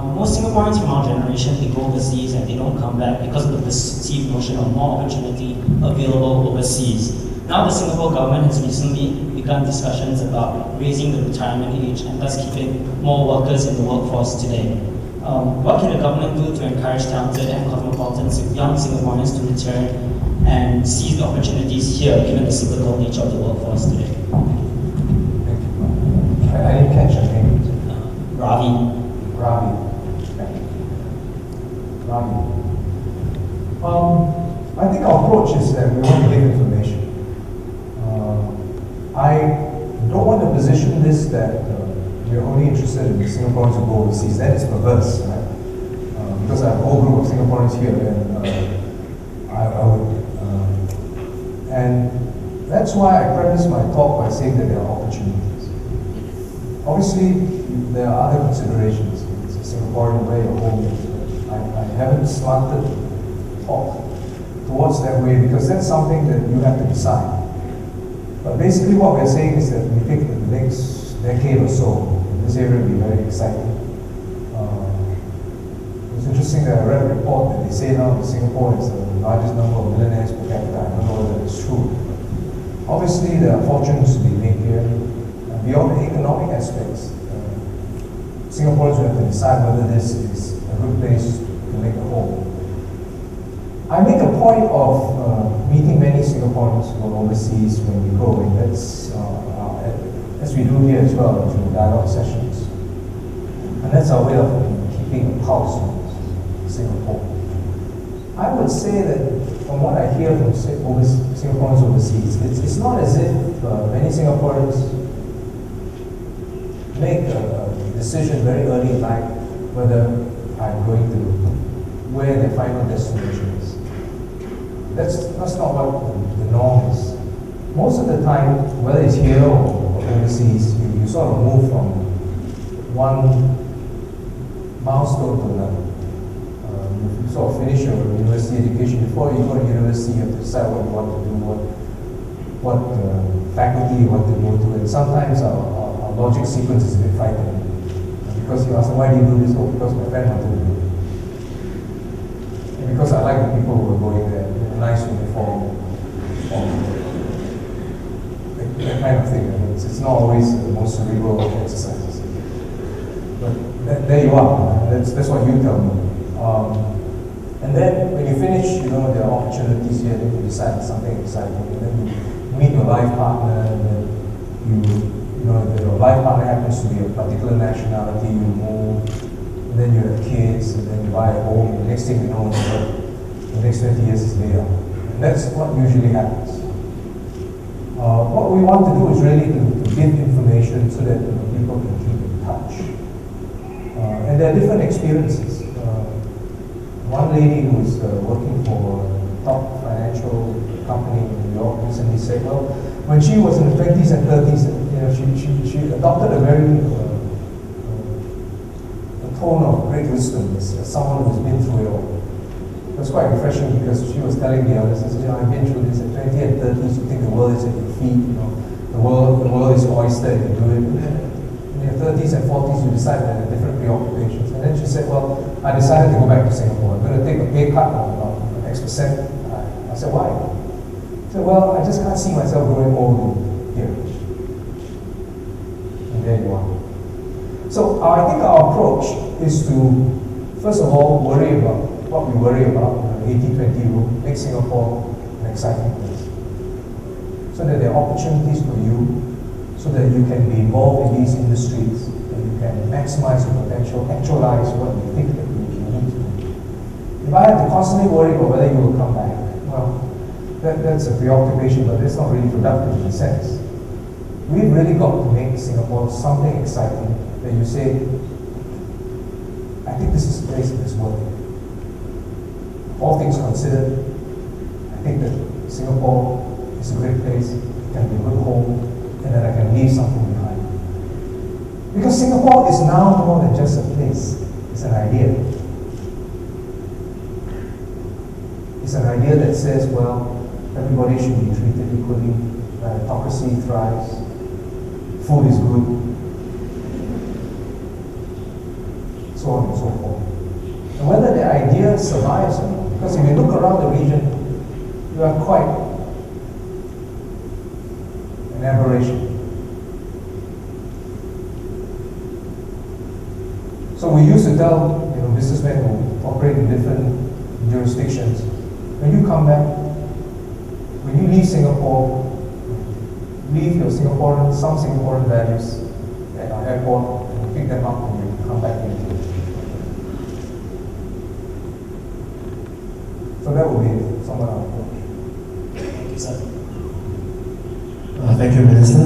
Most Singaporeans from our generation, they go overseas and they don't come back because of the perceived notion of more opportunity available overseas. Now the Singapore government has recently begun discussions about raising the retirement age and thus keeping more workers in the workforce today. What can the government do to encourage talented and cosmopolitan young Singaporeans to return and seize the opportunities here, given the cyclical nature of the workforce today? I didn't catch your name. Ravi. Ravi. I think our approach is that we want to give information. I don't want to position this that we're only interested in Singaporeans who go overseas. That is perverse, right? Because I have a whole group of Singaporeans here, and I would, and that's why I preface my talk by saying that there are opportunities. Obviously, there are other considerations. It's a Singaporean way of home. I haven't slanted talk towards that way because that's something that you have to decide. But basically what we're saying is that we think that the next decade or so, this area will be very exciting. It's interesting that I read a report that they say now that Singapore is the largest number of millionaires per capita. I don't know whether it's true. Obviously, there are fortunes to be made here. Beyond the economic aspects, Singaporeans will have to decide whether this is a good place to make a home. I make a point of meeting many Singaporeans who are overseas when we go, and that's as we do here as well through dialogue sessions. And that's our way of keeping a pulse on Singapore. I would say that from what I hear from Singaporeans overseas, it's not as if many Singaporeans make a decision very early in life whether I'm going to where their final destination is. That's not what the norm is. Most of the time, whether it's here or overseas, you sort of move from one milestone to another. You sort of finish your university education. Before you go to university, you have to decide what you want to do, what faculty you want to go to, and sometimes our logic sequence is a bit frightening. Because you ask them, why do you do this? Oh, because my friend wanted to do it. And because I like the people who are going there, nice uniform, that kind of thing. I mean, it's not always the most cerebral exercises. But there you are. That's what you tell me. And then when you finish, there are opportunities here. Then you decide something exciting. And then you meet your life partner, and then your life partner happens to be a particular nationality. You move, and then you have kids, and then you buy a home. And the next thing you know, the next 20 years is later. And that's what usually happens. What we want to do is really to give information so that people can keep in touch. And there are different experiences. One lady who is working for a top financial company in New York recently said, well, when she was in the 20s and 30s, she adopted a very a tone of great wisdom as someone who's been through it all. It was quite refreshing because she was telling the others, I've been through this at 20 and 30s, you think the world is at your feet, the world is oyster, you do it. And then in your 30s and 40s, you decide that there are different preoccupations. And then she said, well, I decided to go back to Singapore. I'm going to take a pay cut of about X%. I said, why? She said, well, I just can't see myself growing old here. And there you are. So I think our approach is to, first of all, worry about what we worry about, the 80-20 rule, make Singapore an exciting place. So that there are opportunities for you, so that you can be involved in these industries, and you can maximize your potential, actualize what you think that you need to do. If I have to constantly worry about whether you will come back, well, that's a preoccupation, but that's not really productive in a sense. We've really got to make Singapore something exciting that you say, I think this is a place that is worth it. All things considered, I think that Singapore is a great place, it can be a good home, and that I can leave something behind. Because Singapore is now more than just a place, it's an idea. It's an idea that says, well, everybody should be treated equally, meritocracy thrives, food is good. so on and so forth. And whether the idea survives or not, because if you look around the region, you are quite an aberration. So we used to tell businessmen who operate in different jurisdictions, when you come back, when you leave Singapore, leave your some Singaporean values at our airport, and pick them up and you come back into it. So that would be some of our approach. Thank you, sir. Thank you, Minister.